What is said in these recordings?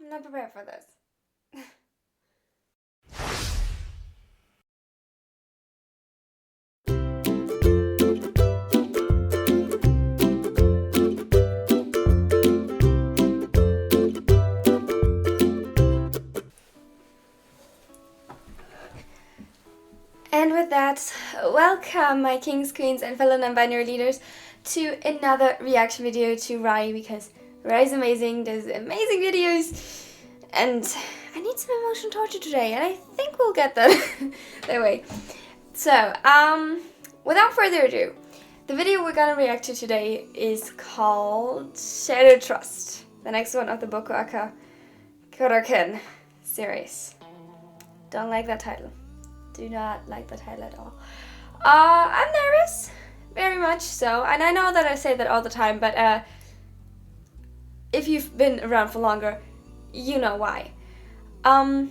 I'm not prepared for this. And with that, welcome my kings, queens, and fellow non-binary leaders to another reaction video to Rai, because Rai is amazing, does amazing videos, and I need some emotional torture today, and I think we'll get that that way. So, without further ado, the video we're gonna react to today is called Shadow Trust, the next one of the Boku Aka Koroken series. Don't like that title. Do not like the title at all. I'm nervous, very much so, and I know that I say that all the time, but if you've been around for longer, you know why. I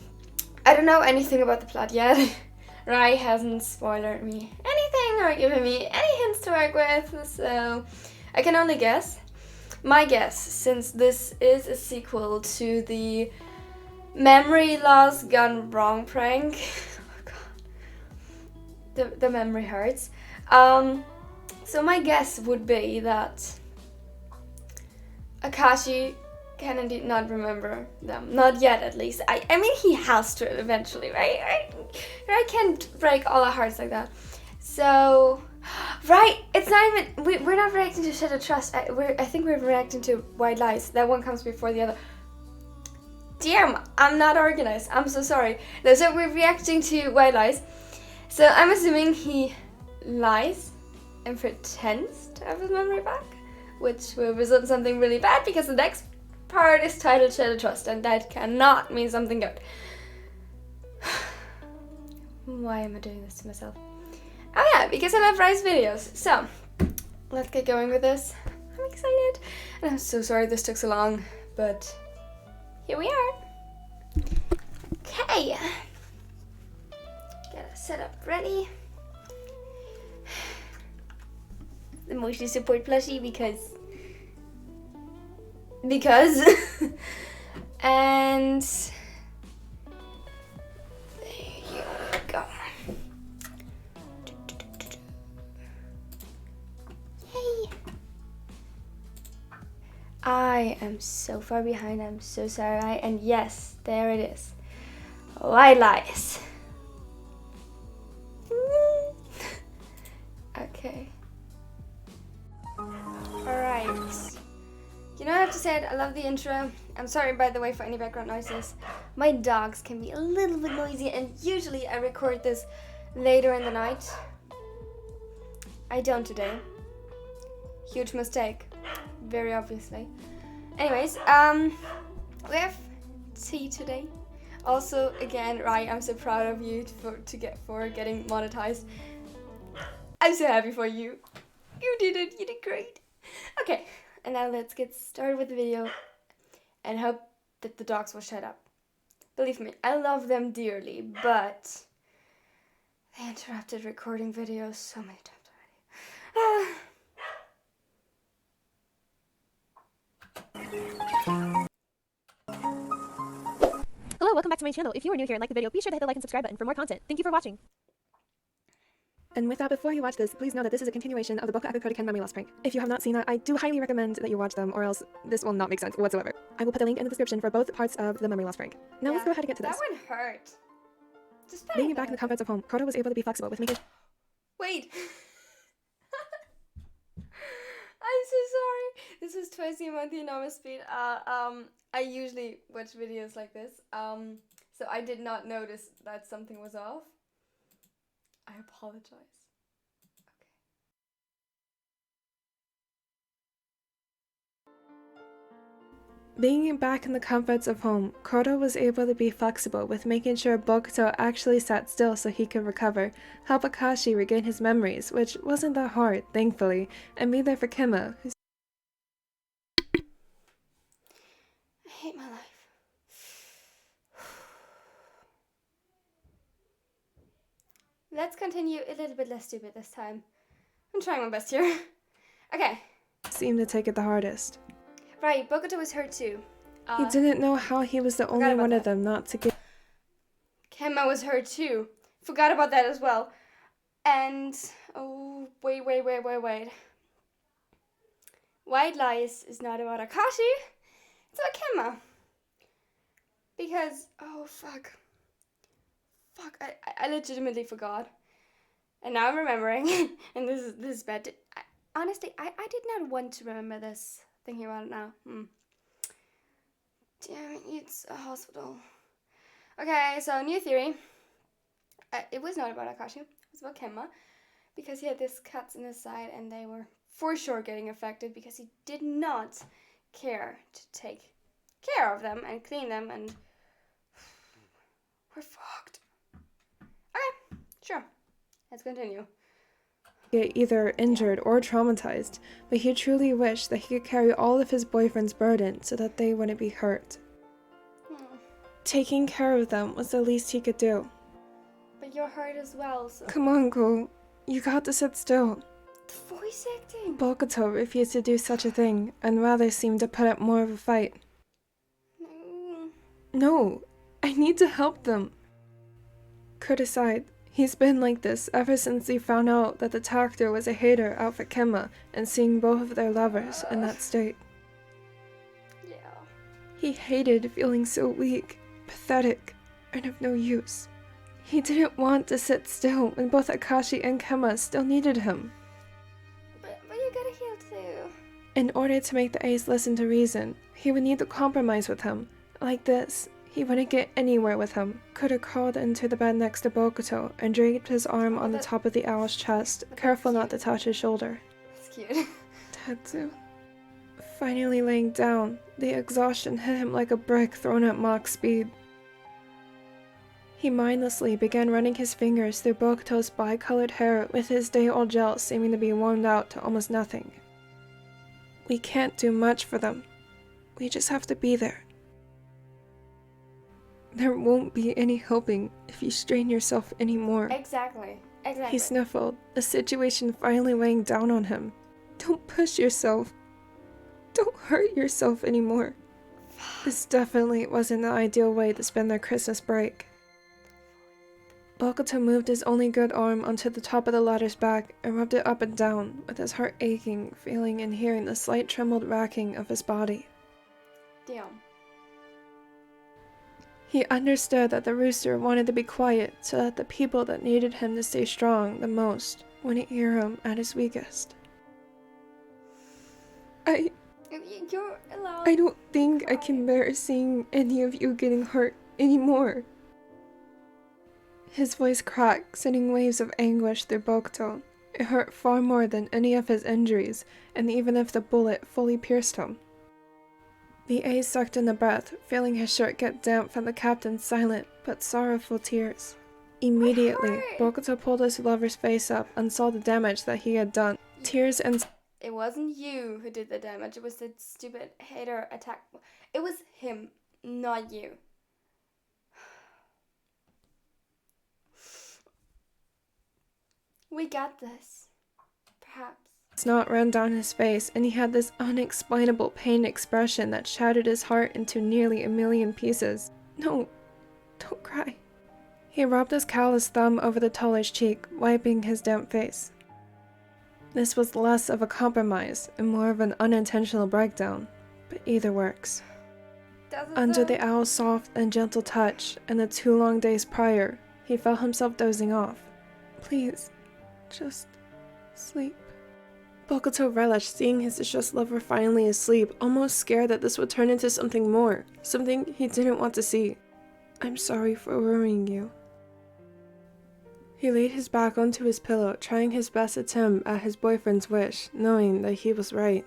don't know anything about the plot yet. Rai hasn't spoiled me anything or given me any hints to work with, so I can only guess. My guess, since this is a sequel to the Memory Loss Gone Wrong prank. The memory hurts. So my guess would be that Akashi can indeed not remember them. Not yet, at least. I mean, he has to eventually, right? I can't break all our hearts like that. So, right, it's not even, we're not reacting to Shadow Trust. I think we're reacting to White Lies. That one comes before the other. Damn, I'm not organized. I'm so sorry. No, so we're reacting to White Lies. So I'm assuming he lies and pretends to have his memory back, which will result in something really bad because the next part is titled Shadow Trust, and that cannot mean something good. Why am I doing this to myself? Oh yeah, because I love Rai's videos. So, let's get going with this. I'm excited. And I'm so sorry this took so long, but here we are. Okay. Get set up ready. The motion support plushie because and there you go. Yay! I am so far behind. I'm so sorry. And yes, there it is. White Lies. Okay. Alright. You know, I have to say it, I love the intro. I'm sorry, by the way, for any background noises. My dogs can be a little bit noisy, and usually I record this later in the night. I don't today. Huge mistake. Very obviously. Anyways, we have tea today. Also, again, Rai, I'm so proud of you for getting monetized. I'm so happy for you. You did it. You did great. Okay, and now let's get started with the video and hope that the dogs will shut up. Believe me, I love them dearly, but they interrupted recording videos so many times already. Hello, welcome back to my channel. If you are new here and like the video, be sure to hit the like and subscribe button for more content. Thank you for watching. And with that, before you watch this, please know that this is a continuation of the Boku Aka Koroken Memory Loss prank. If you have not seen that, I do highly recommend that you watch them, or else this will not make sense whatsoever. I will put a link in the description for both parts of the Memory Loss prank. Now let's go ahead and get to this. That one hurt. Just Being back in the comforts of home, Koto was able to be flexible with making... Wait. I'm so sorry. This was twice the amount the enormous speed. I usually watch videos like this. So I did not notice that something was off. I apologize. Okay. Being back in the comforts of home, Koto was able to be flexible with making sure Bokuto actually sat still so he could recover, help Akashi regain his memories, which wasn't that hard, thankfully, and be there for Kima, who's... I hate my life. Let's continue a little bit less stupid this time. I'm trying my best here. Okay. seemed to take it the hardest. Right, Bokuto was hurt too. He didn't know how he was the only about one of that. them not to get. Kenma was hurt too. Forgot about that as well. And, oh, wait. White Lies is not about Akashi. It's about Kenma. Because, oh, fuck, I legitimately forgot. And now I'm remembering. And this is bad. Honestly, I did not want to remember this. Thinking about it now. Damn it, it's a hospital. Okay, so new theory. It was not about Akashi. It was about Kenma. Because he had these cuts in his side and they were for sure getting affected because he did not care to take care of them and clean them, and we're fucked. Okay, sure. Let's continue. Get either injured or traumatized, but he truly wished that he could carry all of his boyfriend's burden so that they wouldn't be hurt. Taking care of them was the least he could do. But you're hurt as well, so... Come on, Go. You got to sit still. The voice acting! Bokuto refused to do such a thing, and rather seemed to put up more of a fight. No, I need to help them. Kurt sighed. He's been like this ever since he found out that the doctor was a hater out for Kenma and seeing both of their lovers in that state. Yeah. He hated feeling so weak, pathetic, and of no use. He didn't want to sit still when both Akashi and Kenma still needed him. But you gotta heal too. In order to make the Ace listen to reason, he would need to compromise with him. Like this, he wouldn't get anywhere with him. Could have crawled into the bed next to Bokuto and draped his arm on the top of the owl's chest, careful not to touch his shoulder. That's cute. Tetsu. Finally laying down, the exhaustion hit him like a brick thrown at Mach speed. He mindlessly began running his fingers through Bokuto's bi-colored hair with his day-old gel seeming to be warmed out to almost nothing. We can't do much for them. We just have to be there. There won't be any helping if you strain yourself anymore. Exactly. He sniffled, the situation finally weighing down on him. Don't push yourself. Don't hurt yourself anymore. This definitely wasn't the ideal way to spend their Christmas break. Bokuto moved his only good arm onto the top of the ladder's back and rubbed it up and down, with his heart aching, feeling and hearing the slight trembled racking of his body. Damn. He understood that the rooster wanted to be quiet so that the people that needed him to stay strong the most wouldn't hear him at his weakest. You're allowed. I don't think I can bear seeing any of you getting hurt anymore. His voice cracked, sending waves of anguish through Bokuto. It hurt far more than any of his injuries, and even if the bullet fully pierced him. The aide sucked in a breath, feeling his shirt get damp from the captain's silent but sorrowful tears. Immediately, Bokuto pulled his lover's face up and saw the damage that he had done. Tears and... It wasn't you who did the damage. It was the stupid hater attack. It was him, not you. We got this. Perhaps. Snot ran down his face, and he had this unexplainable pain expression that shattered his heart into nearly a million pieces. No, don't cry. He rubbed his calloused thumb over the taller's cheek, wiping his damp face. This was less of a compromise and more of an unintentional breakdown, but either works. Under the owl's soft and gentle touch, and the 2 long days prior, he felt himself dozing off. Please, just sleep. Bokuto relished seeing his distressed lover finally asleep, almost scared that this would turn into something more, something he didn't want to see. I'm sorry for worrying you. He laid his back onto his pillow, trying his best attempt at his boyfriend's wish, knowing that he was right.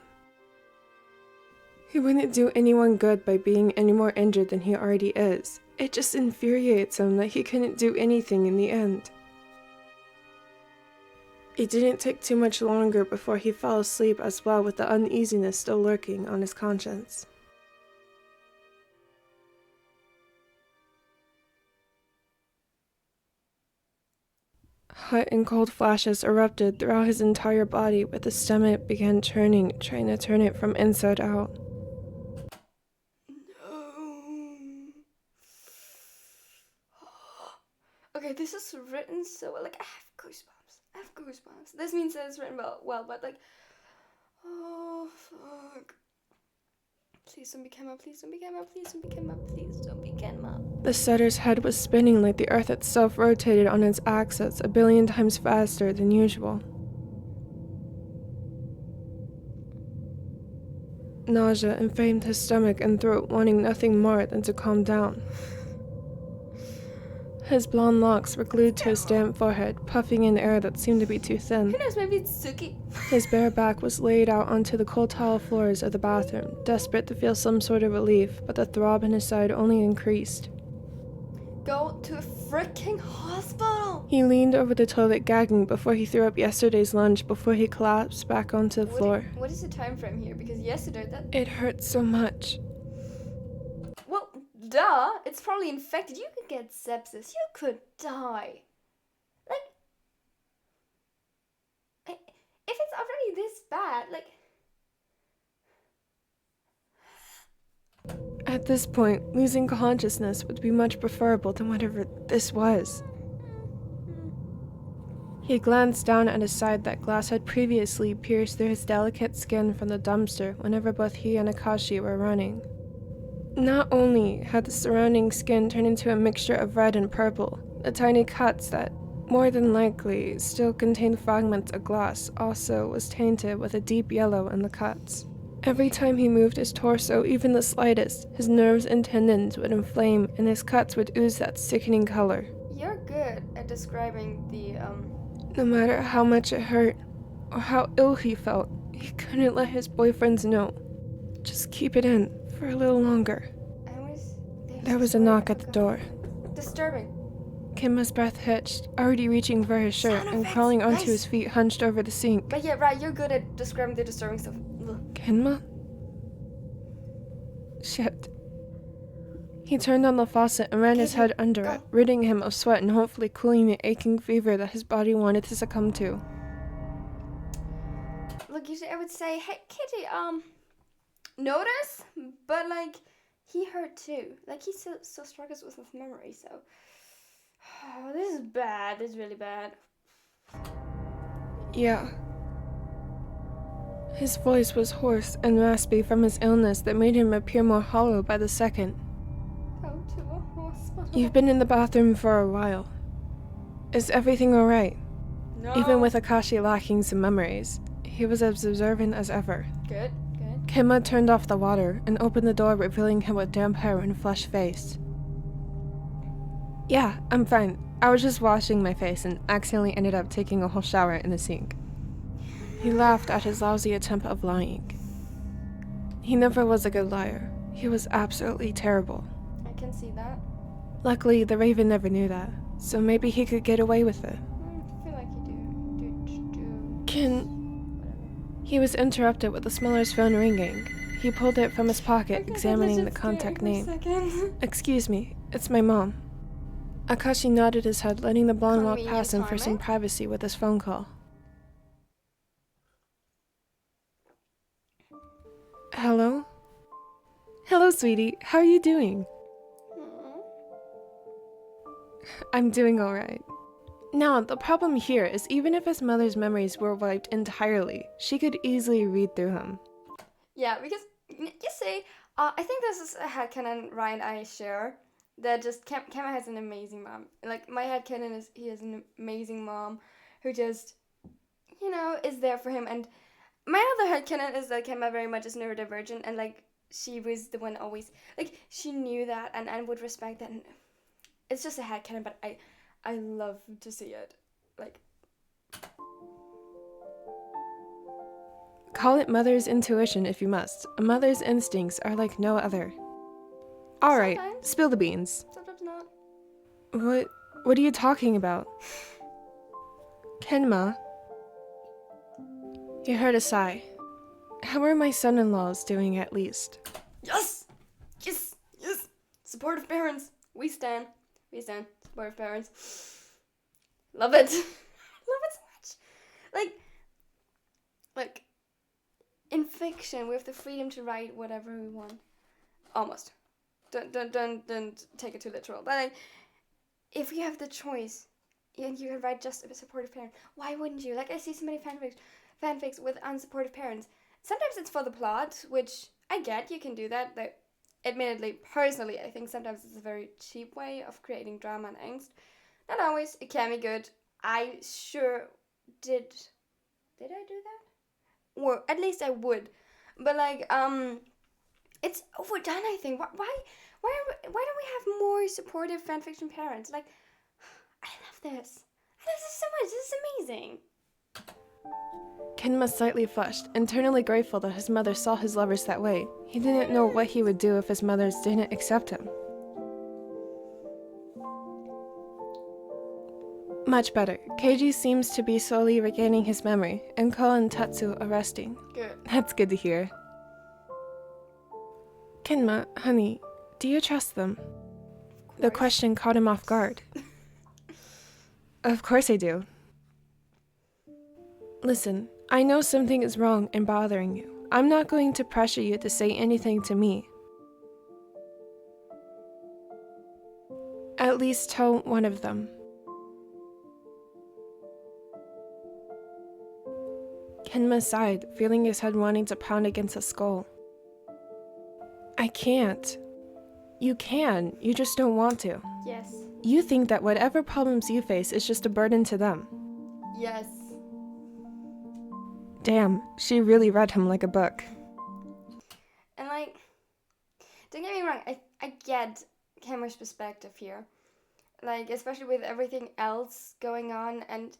He wouldn't do anyone good by being any more injured than he already is. It just infuriates him that he couldn't do anything in the end. It didn't take too much longer before he fell asleep as well, with the uneasiness still lurking on his conscience. Hot and cold flashes erupted throughout his entire body, with his stomach began churning, trying to turn it from inside out. Okay, this is written so well. Like, I have goosebumps. I have goosebumps. This means that it's written well, but like, oh, fuck. Please don't be Kenma, please don't be Kenma, please don't be Kenma, please don't be Kenma. The setter's head was spinning like the earth itself rotated on its axis 1,000,000,000 times faster than usual. Nausea inflamed his stomach and throat, wanting nothing more than to calm down. His blonde locks were glued to his damp forehead, puffing in air that seemed to be too thin. Who knows, maybe it's Suki. His bare back was laid out onto the cold tile floors of the bathroom, desperate to feel some sort of relief, but the throb in his side only increased. Go to a freaking hospital! He leaned over the toilet gagging before he threw up yesterday's lunch before he collapsed back onto the floor. What is the time frame here? Because yesterday that... It hurt so much. Well, duh! It's probably infected. You could get sepsis. You could die. Like... If it's already this bad, like... At this point, losing consciousness would be much preferable than whatever this was. He glanced down at his side that glass had previously pierced through his delicate skin from the dumpster whenever both he and Akashi were running. Not only had the surrounding skin turned into a mixture of red and purple, the tiny cuts that, more than likely, still contained fragments of glass also was tainted with a deep yellow in the cuts. Every time he moved his torso, even the slightest, his nerves and tendons would inflame and his cuts would ooze that sickening color. You're good at describing the, No matter how much it hurt, or how ill he felt, he couldn't let his boyfriends know. Just keep it in for a little longer. There was a knock at the door. Disturbing. Kenma's breath hitched, already reaching for his shirt Sound and effects, crawling onto nice. his feet hunched over the sink. But yeah, right, you're good at describing the disturbing stuff. Ugh. Kenma? Shit. He turned on the faucet and ran his Okay, head under go. it, ridding him of sweat and hopefully cooling the aching fever that his body wanted to succumb to. Look, usually I would say, hey, Kitty, notice, but like, he hurt too. Like, he still struggles with his memory, so. Oh, this is bad. This is really bad. Yeah. His voice was hoarse and raspy from his illness that made him appear more hollow by the second. Go to a hospital. You've been in the bathroom for a while. Is everything alright? No. Even with Akashi lacking some memories, he was as observant as ever. Good. Kenma turned off the water and opened the door, revealing him with damp hair and flushed face. Yeah, I'm fine. I was just washing my face and accidentally ended up taking a whole shower in the sink. He laughed at his lousy attempt of lying. He never was a good liar. He was absolutely terrible. I can see that. Luckily, the Raven never knew that, so maybe he could get away with it. I feel like you do. Can... He was interrupted with the Smeller's phone ringing. He pulled it from his pocket, examining the contact name. Excuse me, it's my mom. Akashi nodded his head, letting the blonde walk past him for some privacy with his phone call. Hello? Hello, sweetie. How are you doing? I'm doing alright. Now, the problem here is even if his mother's memories were wiped entirely, she could easily read through him. Yeah, because, you see, I think this is a headcanon Ryan and I share. That just, Kenma has an amazing mom. Like, my headcanon is, he has an amazing mom who just, you know, is there for him. And my other headcanon is that Kenma very much is neurodivergent, and, like, she was the one always, like, she knew that and would respect that. And it's just a headcanon, but I love to see it. Like, call it mother's intuition if you must. A mother's instincts are like no other. Alright, Sometimes. spill the beans. sometimes not. What are you talking about? Kenma? He heard a sigh. How are my son-in-laws doing at least? Yes! Yes! Yes! Supportive parents. We stand. Supportive parents. Love it. Love it so much. Like, in fiction, we have the freedom to write whatever we want. Almost. Don't take it too literal. But like, if you have the choice and you can write just a supportive parent, why wouldn't you? Like, I see so many fanfics with unsupportive parents. Sometimes it's for the plot, which I get, you can do that. But admittedly, personally, I think sometimes it's a very cheap way of creating drama and angst. Not always, it can be good. I sure did. Did I do that? Or at least I would. But like, it's overdone, I think. Why don't we have more supportive fanfiction parents? Like, I love this. I love this so much. This is amazing. Kenma slightly flushed, internally grateful that his mother saw his lovers that way. He didn't know what he would do if his mothers didn't accept him. Much better. Keiji seems to be slowly regaining his memory, and Ko and Tatsu are resting. Good. That's good to hear. Kenma, honey, do you trust them? The question caught him off guard. Of course I do. Listen, I know something is wrong and bothering you. I'm not going to pressure you to say anything to me. At least tell one of them. Kenma sighed, feeling his head wanting to pound against his skull. I can't. You can, you just don't want to. Yes. You think that whatever problems you face is just a burden to them. Yes. Damn, she really read him like a book. And like, don't get me wrong, I get Cameron's perspective here. Like, especially with everything else going on, and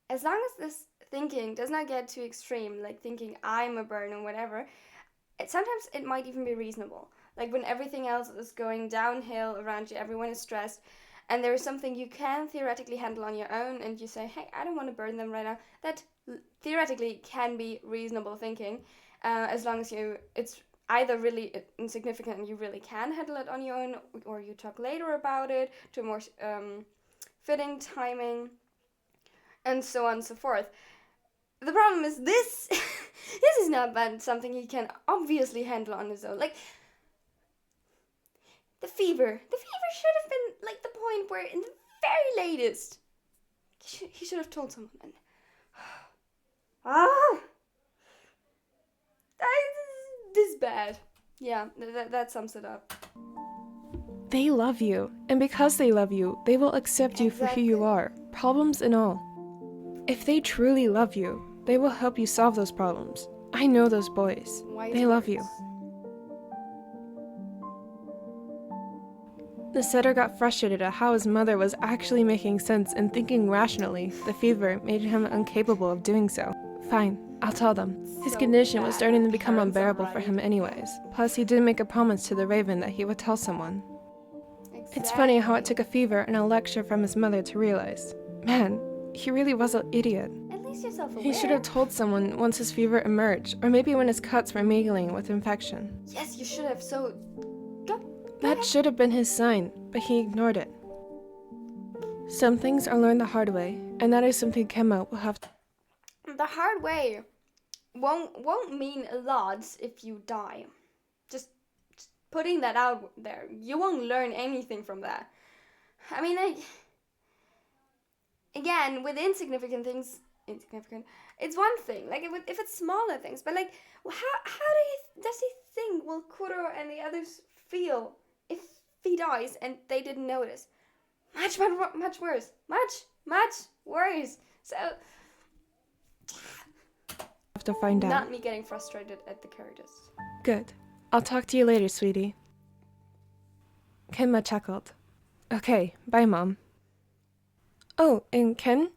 as long as this thinking does not get too extreme, like thinking I'm a burden or whatever, sometimes it might even be reasonable. Like when everything else is going downhill around you, everyone is stressed, and there is something you can theoretically handle on your own, and you say, hey, I don't want to burden them right now, that theoretically can be reasonable thinking, as long as it's either really insignificant and you really can handle it on your own, or you talk later about it to a more fitting timing, and so on and so forth. The problem is this this is not something he can obviously handle on his own. Like, the fever should have been like the point where in the very latest he should have told someone. And this is bad. Yeah, that sums it up. They love you, and because they love you, they will accept you for who you are, problems and all. If they truly love you, they will help you solve those problems. I know those boys. They love you. The setter got frustrated at how his mother was actually making sense and thinking rationally. The fever made him incapable of doing so. Fine, I'll tell them. His condition was starting to become unbearable for him anyways. Plus, he did make a promise to the Raven that he would tell someone. It's funny how it took a fever and a lecture from his mother to realize. Man, he really was an idiot. At least you're self-aware. He should have told someone once his fever emerged, or maybe when his cuts were mingling with infection. Yes, you should have. So, go That ahead. should have been his sign, but he ignored it. Some things are learned the hard way, and that is something Kenma will have to. The hard way won't mean a lot if you die. Just putting that out there. You won't learn anything from that. I mean, like, again, with insignificant things, it's one thing. Like, if it's smaller things, but like, how does he think will Kuro and the others feel if he dies and they didn't notice? Much worse. Much worse. So, Have to find out. not me getting frustrated at the characters. Good. I'll talk to you later, sweetie. Kenma chuckled. Okay, bye, Mom. Oh, and Ken?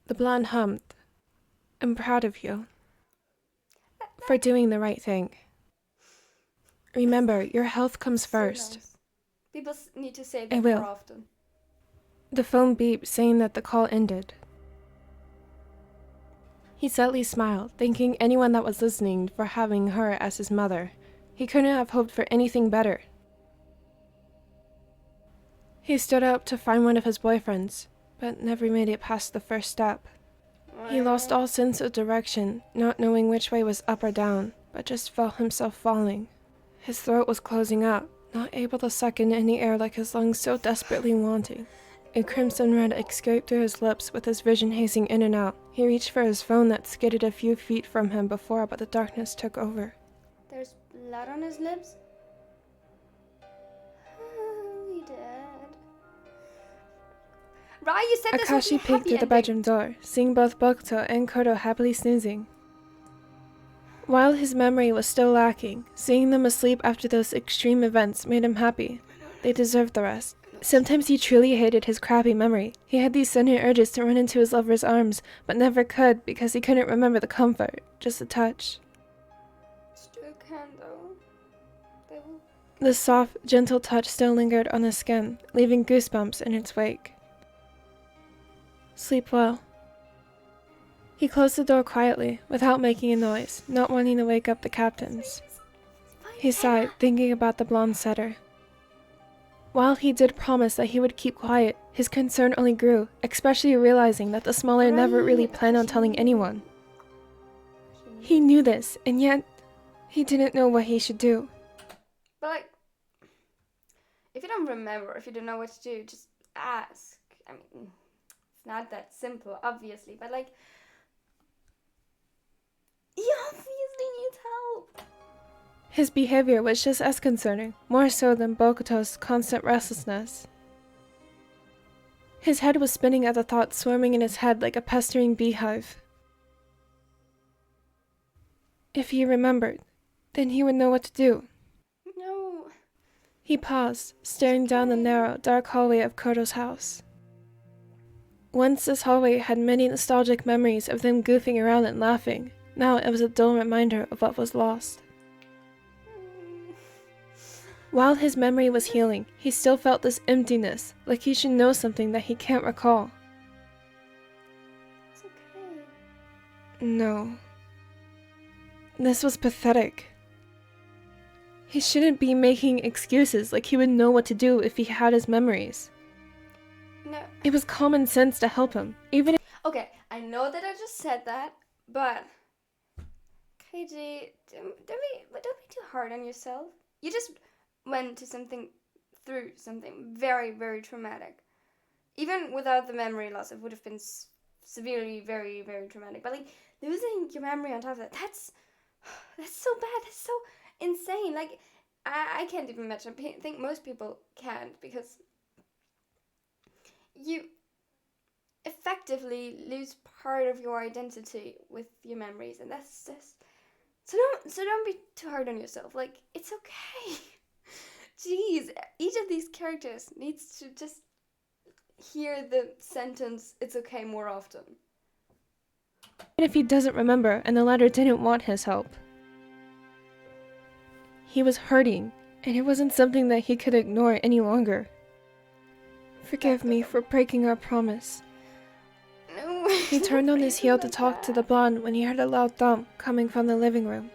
The blonde hummed. I'm proud of you. For doing the right thing. Remember, your health comes first. So nice. People need to say I that will. more often. The phone beeped, saying that the call ended. He sadly smiled, thanking anyone that was listening for having her as his mother. He couldn't have hoped for anything better. He stood up to find one of his boyfriends, but never made it past the first step. He lost all sense of direction, not knowing which way was up or down, but just felt himself falling. His throat was closing up, not able to suck in any air like his lungs so desperately wanting. A crimson red escaped through his lips with his vision hazing in and out. He reached for his phone that skidded a few feet from him before, but the darkness took over. There's blood on his lips. Oh, he dead. Rai, you said this was Akashi a peeked happy through the ending. bedroom door, seeing both Bokuto and Koto happily snoozing. While his memory was still lacking, seeing them asleep after those extreme events made him happy. They deserved the rest. Sometimes he truly hated his crappy memory. He had these sudden urges to run into his lover's arms, but never could because he couldn't remember the comfort, just the touch. Still can though. They will. The soft, gentle touch still lingered on his skin, leaving goosebumps in its wake. Sleep well. He closed the door quietly, without making a noise, not wanting to wake up the captains. He sighed, thinking about the blonde setter. While he did promise that he would keep quiet, his concern only grew, especially realizing that the smaller never really planned on telling anyone. He knew this, and yet he didn't know what he should do. But like, if you don't remember, if you don't know what to do, just ask. I mean, it's not that simple, obviously, but like, he obviously needs help. His behavior was just as concerning, more so than Bokuto's constant restlessness. His head was spinning at the thought swarming in his head like a pestering beehive. If he remembered, then he would know what to do. No. He paused, staring down the narrow, dark hallway of Koto's house. Once this hallway had many nostalgic memories of them goofing around and laughing. Now it was a dull reminder of what was lost. While his memory was healing, he still felt this emptiness, like he should know something that he can't recall. It's okay. No. This was pathetic. He shouldn't be making excuses like he would know what to do if he had his memories. No. It was common sense to help him, even if Okay, I know that I just said that, but KG, don't be too hard on yourself. You just went through something very, very traumatic. Even without the memory loss, it would have been severely, very, very traumatic. But like losing your memory on top of that, that's so bad. That's so insane. Like I can't even imagine. I think most people can't because you effectively lose part of your identity with your memories, and that's just so don't be too hard on yourself. Like, it's okay. Jeez, each of these characters needs to just hear the sentence "it's okay" more often. he doesn't remember and the latter didn't want his help. He was hurting, and it wasn't something that he could ignore any longer. Forgive me for breaking our promise. No. He turned on his heel to talk to the blonde when he heard a loud thump coming from the living room.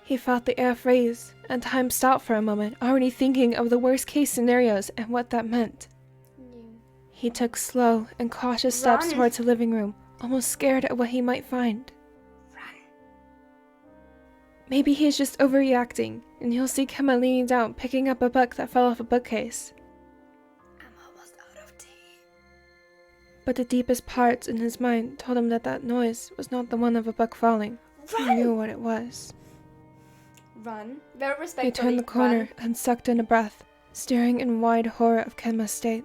He felt the air freeze, and time stopped for a moment, already thinking of the worst-case scenarios and what that meant. He took slow and cautious steps Run. towards the living room, almost scared at what he might find. Run. Maybe he's just overreacting, and he'll see Kemma leaning down, picking up a book that fell off a bookcase. I'm almost out of tea. But the deepest parts in his mind told him that that noise was not the one of a book falling. He knew what it was. Run. Very respectfully. He turned the corner Run. and sucked in a breath, staring in wide horror of Kemma's state.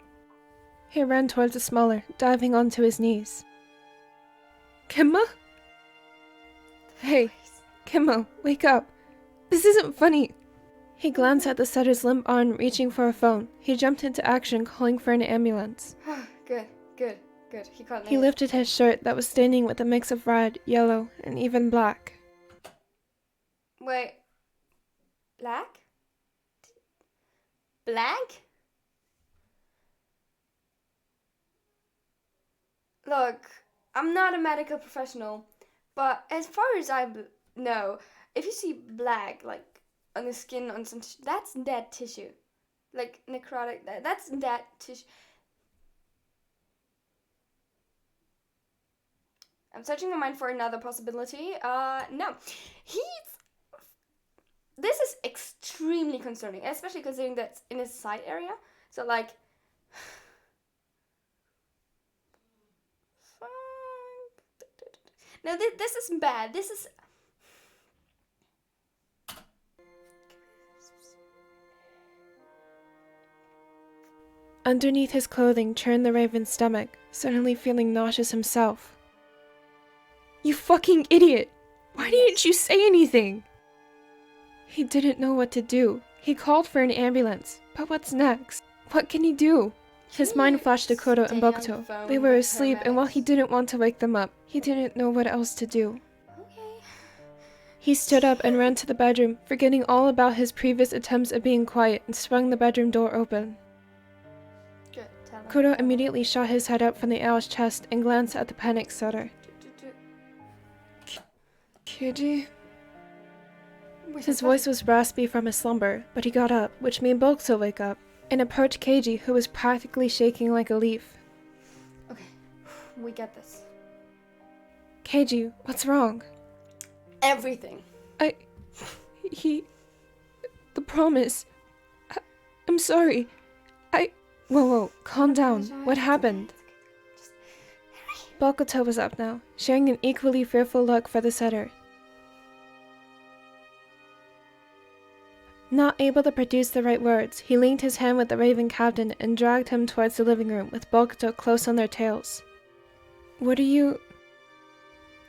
He ran towards the smaller, diving onto his knees. Kemma? Hey, Kemma, wake up. This isn't funny. He glanced at the setter's limp arm reaching for a phone. He jumped into action, calling for an ambulance. Good. He caught He lifted his shirt that was staining with a mix of red, yellow, and even black. Wait. Black? Black? Look, I'm not a medical professional, but as far as I know, if you see black, like, on the skin, on some tissue, that's dead tissue. Like, necrotic, that's dead tissue. I'm searching my mind for another possibility. No. He's this is extremely concerning, especially considering that it's in a side area. So like, no, this is bad. This is. Underneath his clothing churned the raven's stomach, suddenly feeling nauseous himself. You fucking idiot! Why didn't you say anything? He didn't know what to do. He called for an ambulance. But what's next? What can he do? His mind flashed to Kodo and Bokuto. They were asleep, and while he didn't want to wake them up, he didn't know what else to do. Okay. He stood up and ran to the bedroom, forgetting all about his previous attempts at being quiet, and swung the bedroom door open. Good. Tell him. Kodo immediately shot his head up from the owl's chest and glanced at the panicked Sutter. Kiji? His voice was raspy from his slumber, but he got up, which made Bokuto wake up, and approached Keiji, who was practically shaking like a leaf. Okay, we get this. Keiji, what's wrong? Everything. The promise. I'm sorry. Whoa, calm down. What happened? Bokuto was up now, sharing an equally fearful look for the setter. Not able to produce the right words, he linked his hand with the Raven captain and dragged him towards the living room with Bokuto close on their tails. What are you...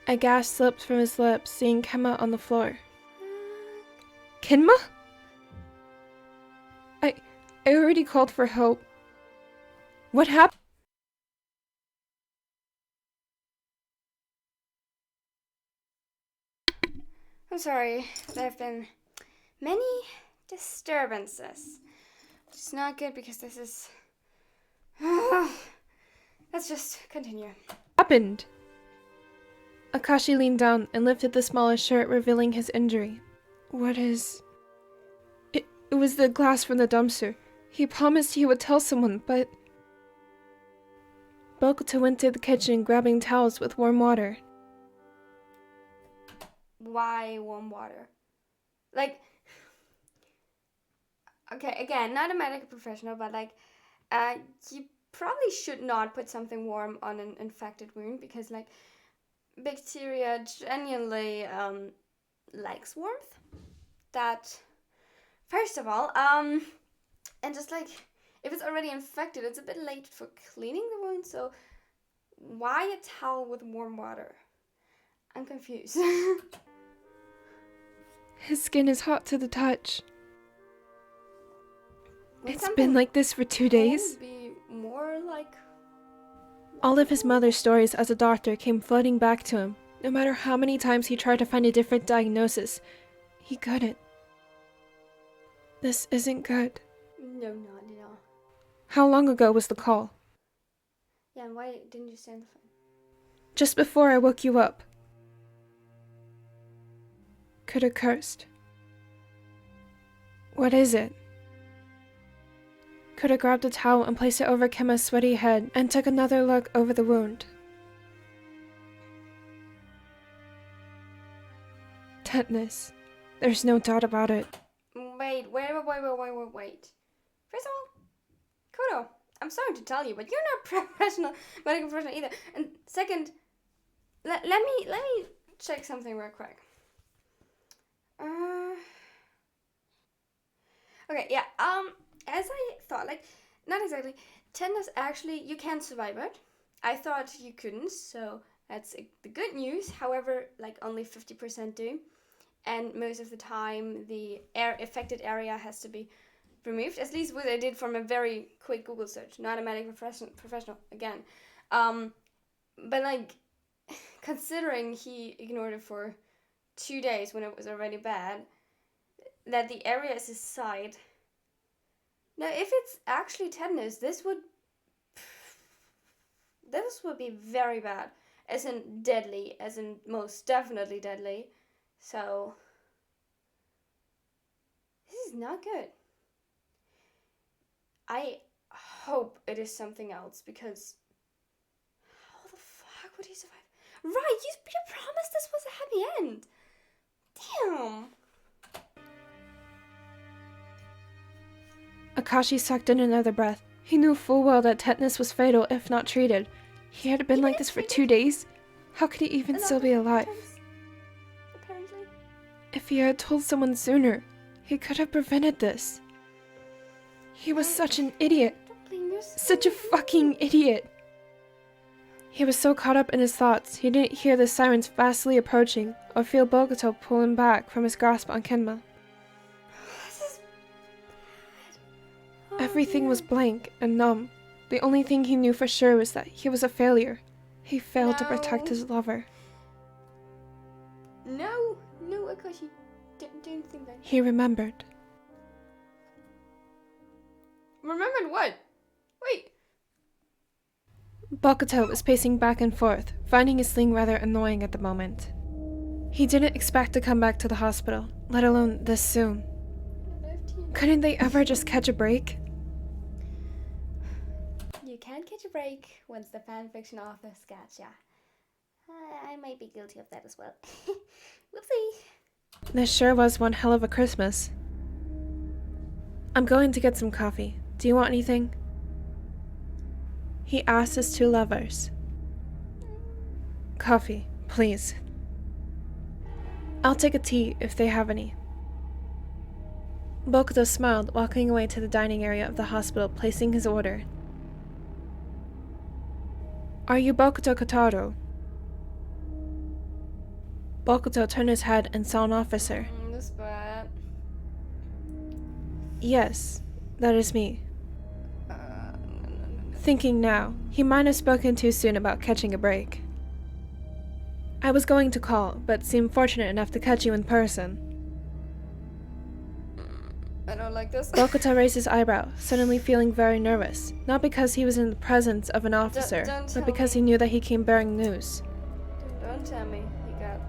A gasp slipped from his lips, seeing Kenma on the floor. Kenma? I already called for help. What happened? I'm sorry. There have been many disturbances. It's not good because this is... Let's just continue. Happened? Akashi leaned down and lifted the smallest shirt, revealing his injury. What is... It was the glass from the dumpster. He promised he would tell someone, but... Bokuto went to the kitchen, grabbing towels with warm water. Why warm water? Like... Okay, again, not a medical professional, but like... you probably should not put something warm on an infected wound because like... Bacteria genuinely likes warmth. That... First of all, and just like... If it's already infected, it's a bit late for cleaning the wound, so... Why a towel with warm water? I'm confused. His skin is hot to the touch. Would It's something been like this for 2 days. Be more like... All of his mother's stories as a doctor came flooding back to him. No matter how many times he tried to find a different diagnosis, he couldn't. This isn't good. No, not at all. How long ago was the call? Yeah, and why didn't you stay on the phone? Just before I woke you up. Could have cursed. What is it? Could have grabbed a towel and placed it over Kenma's sweaty head and took another look over the wound. Tetanus. There's no doubt about it. Wait. First of all, Kodo, I'm sorry to tell you, but you're not medical professional either. And second, let me check something real quick. Okay, yeah. As I thought, like, not exactly. Tetanus, actually, you can survive it. I thought you couldn't, so that's the good news. However, like, only 50% do. And most of the time, the affected area has to be removed. At least what I did from a very quick Google search. Not a medical professional, again. But, like, considering he ignored it for 2 days when it was already bad, that the area is his side... Now, if it's actually tetanus, this would be very bad, as in deadly, as in most definitely deadly. So, this is not good. I hope it is something else, because how the fuck would he survive? Right, you promised this was a happy end. Damn. Akashi sucked in another breath. He knew full well that tetanus was fatal if not treated. He had been like this for 2 days. How could he even still be alive? Apparently. If he had told someone sooner, he could have prevented this. He was such an idiot. Don't blame yourself. Such a fucking idiot. He was so caught up in his thoughts, he didn't hear the sirens fastly approaching or feel Bokuto pull him back from his grasp on Kenma. This is bad. Oh, Everything was dear. blank and numb. The only thing he knew for sure was that he was a failure. He failed to protect No. his lover. No, Akashi. Don't think that. He remembered. Remembered what? Wait. Bokuto was pacing back and forth, finding his sling rather annoying at the moment. He didn't expect to come back to the hospital, let alone this soon. Couldn't they ever just catch a break? You can't catch a break once the fanfiction authors catch ya. I might be guilty of that as well. Whoopsie. This sure was one hell of a Christmas. I'm going to get some coffee. Do you want anything? He asked his two lovers. Coffee, please. I'll take a tea if they have any. Bokuto smiled, walking away to the dining area of the hospital, placing his order. Are you Bokuto Kotaro? Bokuto turned his head and saw an officer. This bad. Yes, that is me. No. Thinking now, he might have spoken too soon about catching a break. I was going to call, but seemed fortunate enough to catch you in person. I don't like this. Bokuto raised his eyebrow, suddenly feeling very nervous, not because he was in the presence of an officer, don't but tell because me. he knew that he came bearing news. Don't tell me he got.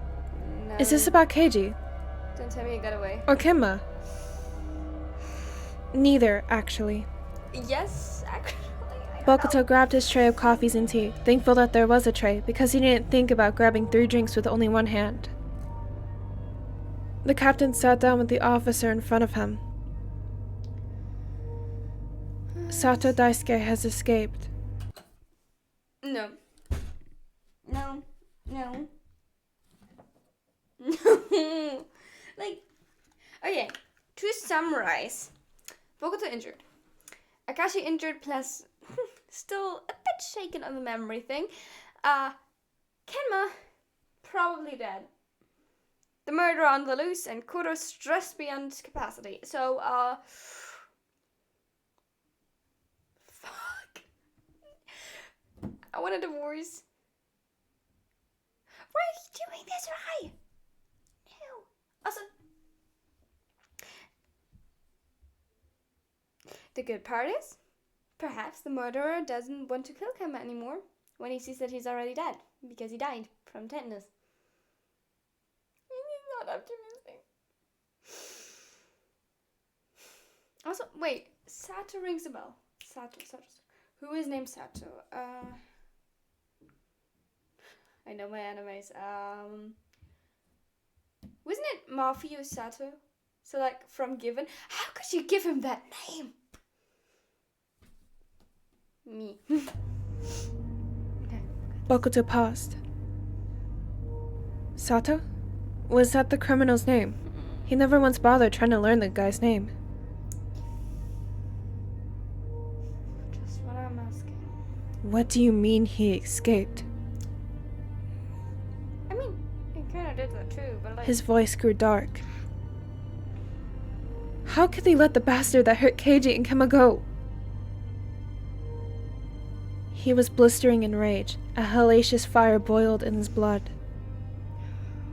No. Is this about Keiji? Don't tell me he got away. Or Kenma? Neither, actually. Yes, actually. Bokuto grabbed his tray of coffees and tea, thankful that there was a tray, because he didn't think about grabbing 3 drinks with only one hand. The captain sat down with the officer in front of him. Sato Daisuke has escaped. No. No. No. Like, okay, to summarize, Bokuto injured. Akashi injured plus still a bit shaken on the memory thing. Kenma probably dead. The murderer on the loose and Kuro stressed beyond capacity. So, fuck. I want a divorce. Why are you doing this, Rai? No. Also, the good part is, perhaps the murderer doesn't want to kill Kenma anymore when he sees that he's already dead, because he died from tetanus. He's not optimistic. Also, wait, Sato rings a bell. Sato. Who is named Sato? I know my animes. Wasn't it Mafio Sato? So like from Given. How could you give him that name? Me. Okay. Bokuto paused. Sato? Was that the criminal's name? He never once bothered trying to learn the guy's name. Just what I'm asking. What do you mean he escaped? I mean, he kind of did that too, but like. His voice grew dark. How could they let the bastard that hurt Keiji and Kenma go? He was blistering in rage. A hellacious fire boiled in his blood.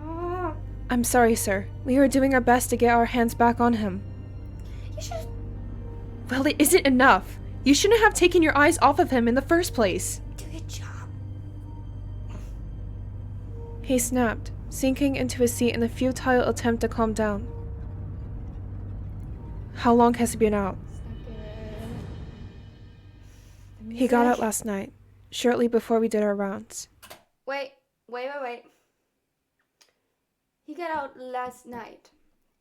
Ah, I'm sorry, sir. We were doing our best to get our hands back on him. you should. Well, it isn't enough. You shouldn't have taken your eyes off of him in the first place. Do your job. He snapped, sinking into his seat in a futile attempt to calm down. How long has he been out? It's not good. He got out last night, shortly before we did our rounds. Wait. He got out last night.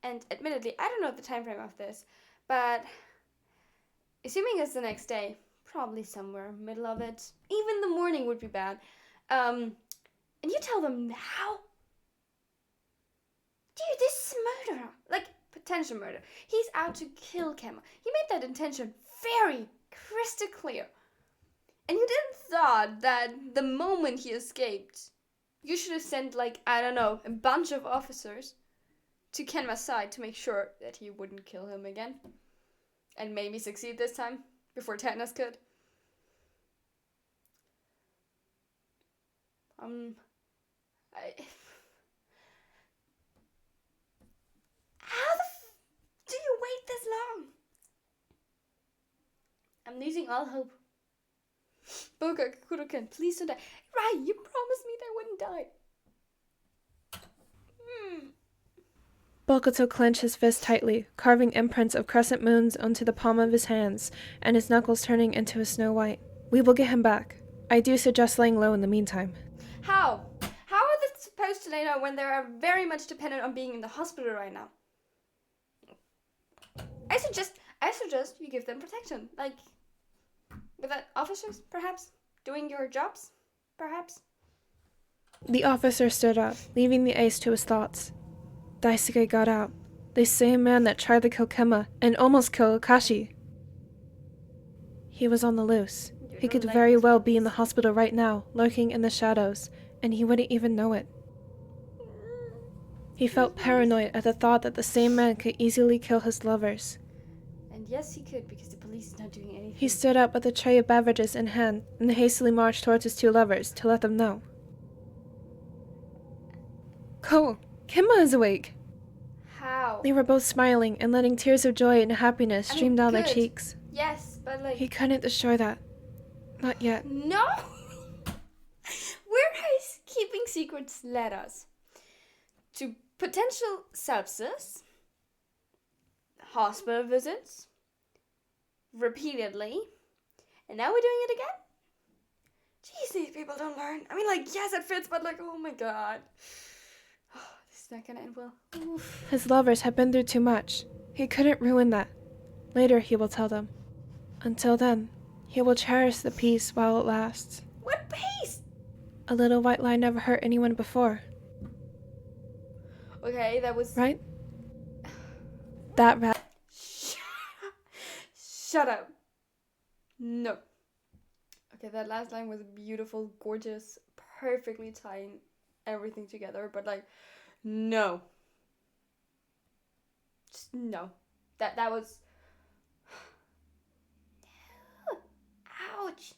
And admittedly, I don't know the time frame of this, but assuming it's the next day, probably somewhere middle of it. Even the morning would be bad. And you tell them how. Dude, this murderer, like potential murder, he's out to kill Kemma. He made that intention very crystal clear. And you didn't thought that the moment he escaped, you should have sent, like, I don't know, a bunch of officers to Kenma's side to make sure that he wouldn't kill him again. And maybe succeed this time, before Tetanus could. How do you wait this long? I'm losing all hope. Boca, Kuroken, please don't die. Right, you promised me they wouldn't die. Bokuto clenched his fist tightly, carving imprints of crescent moons onto the palm of his hands, and his knuckles turning into a snow white. We will get him back. I do suggest laying low in the meantime. How? How are they supposed to lay low when they are very much dependent on being in the hospital right now? I suggest you give them protection. Like, with that officers, perhaps? Doing your jobs, perhaps? The officer stood up, leaving the ace to his thoughts. Daisuke got out. The same man that tried to kill Kemma and almost kill Akashi. He was on the loose. He could very well be in the hospital right now, lurking in the shadows, and he wouldn't even know it. He felt paranoid at the thought that the same man could easily kill his lovers. And yes, he could, because the police is not doing anything. He stood up with a tray of beverages in hand and hastily marched towards his two lovers to let them know. Ko, Kemma is awake! How? They were both smiling and letting tears of joy and happiness stream down their good. cheeks. Yes, but like... He couldn't destroy that. Not yet. No! Where has keeping secrets led us? To potential sepsis, hospital visits, repeatedly, and now we're doing it again? Jeez, these people don't learn. I mean, like, yes, it fits, but like, oh my god. This is not gonna end well. Oof. His lovers had been through too much. He couldn't ruin that. Later he will tell them. Until then, he will cherish the peace while it lasts. What peace? A little white lie never hurt anyone before. Okay, that was... Right? That rat... Shut up. No. Okay, that last line was beautiful, gorgeous, perfectly tying everything together, but like, no. Just no. That was... No. Ouch.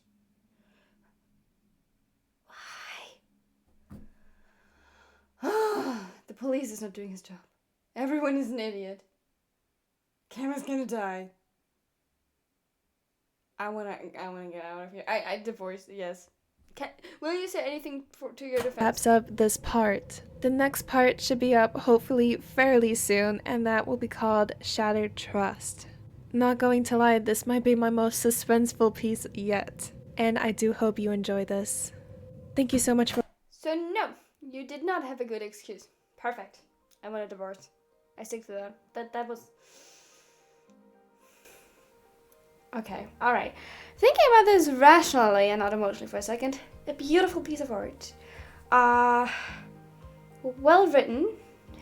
Why? The police is not doing his job. Everyone is an idiot. Kemma's gonna die. I wanna get out of here. I divorced, yes. Will you say anything to your defense? Wraps up this part. The next part should be up hopefully fairly soon, and that will be called Shattered Trust. Not going to lie, this might be my most suspenseful piece yet, and I do hope you enjoy this. Thank you so much for... So no, you did not have a good excuse. Perfect. I want a divorce. I stick to that. That was... Okay, alright. Thinking about this rationally and not emotionally for a second, a beautiful piece of art. Well written,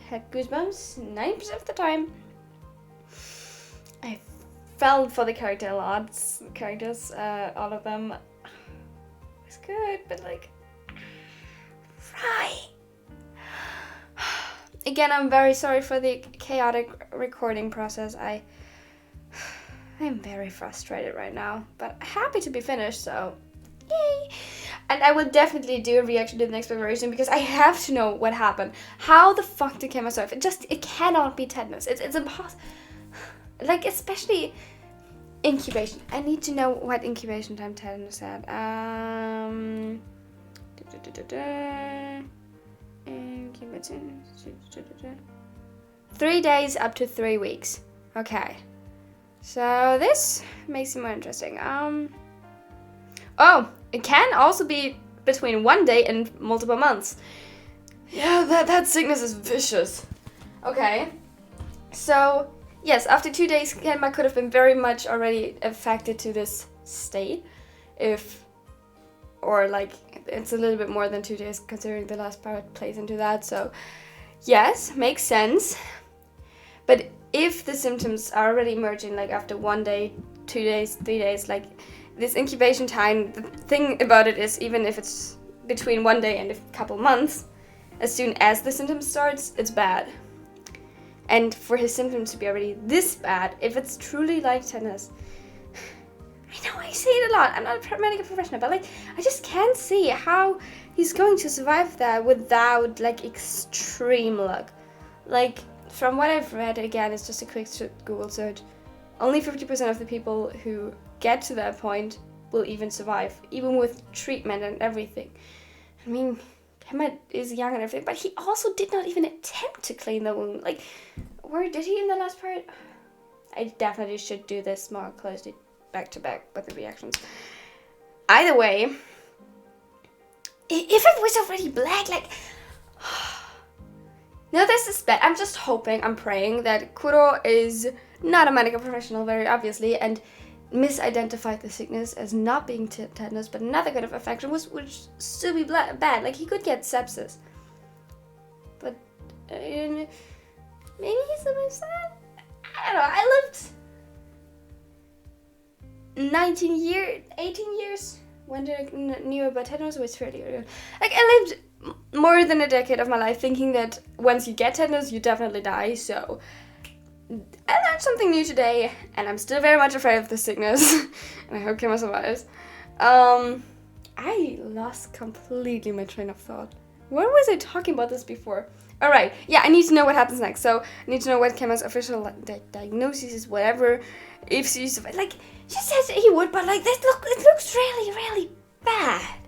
had goosebumps 90% of the time. I felt for the character a lot. Characters, all of them was good, but like, right. Again, I'm very sorry for the chaotic recording process. I'm very frustrated right now, but happy to be finished, so yay! And I will definitely do a reaction to the next preparation because I have to know what happened. How the fuck did Kemma survive? It cannot be tetanus. It's impossible. Like, especially incubation. I need to know what incubation time tetanus had. Incubation. 3 days up to 3 weeks. Okay. So this makes it more interesting. Oh, it can also be between 1 day and multiple months. Yeah, that sickness is vicious. Okay, so yes, after 2 days, Kenma could have been very much already affected to this state, or like it's a little bit more than 2 days considering the last part plays into that. So yes, makes sense. But if the symptoms are already emerging like after 1 day, 2 days, 3 days, like this incubation time, the thing about it is even if it's between 1 day and a couple months, as soon as the symptom starts, it's bad. And for his symptoms to be already this bad, if it's truly like tetanus, I know I say it a lot, I'm not a medical professional, but like I just can't see how he's going to survive that without like extreme luck. Like from what I've read, again, it's just a quick Google search, only 50% of the people who get to that point will even survive, even with treatment and everything. I mean, Kenma is young and everything, but he also did not even attempt to clean the wound. Like, where did he in the last part? I definitely should do this more closely back to back with the reactions. Either way, if it was already black, like, no, this is bad. I'm just hoping, I'm praying that Kuro is not a medical professional, very obviously, and misidentified the sickness as not being tetanus, but another kind of infection, which still be bad. Like, he could get sepsis. But maybe he's the most sad. I don't know. I lived 18 years when I knew about tetanus, was fairly early. Like, I lived more than a decade of my life thinking that once you get tetanus, you definitely die. So I learned something new today, and I'm still very much afraid of the sickness, and I hope Kenma survives. I lost completely my train of thought. Where was I talking about this before? Alright, yeah, I need to know what happens next. So, I need to know what Kenma's official diagnosis is, whatever. If she's, like, she says he would, but, like, it looks really, really bad.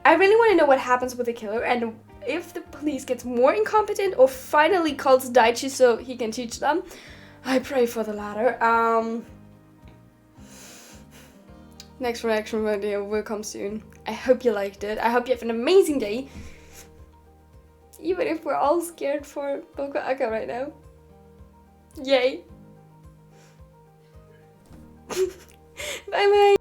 I really want to know what happens with the killer, and if the police gets more incompetent or finally calls Daichi so he can teach them. I pray for the latter. Next reaction video will come soon. I hope you liked it. I hope you have an amazing day. Even if we're all scared for Boko Aka right now. Yay. Bye bye.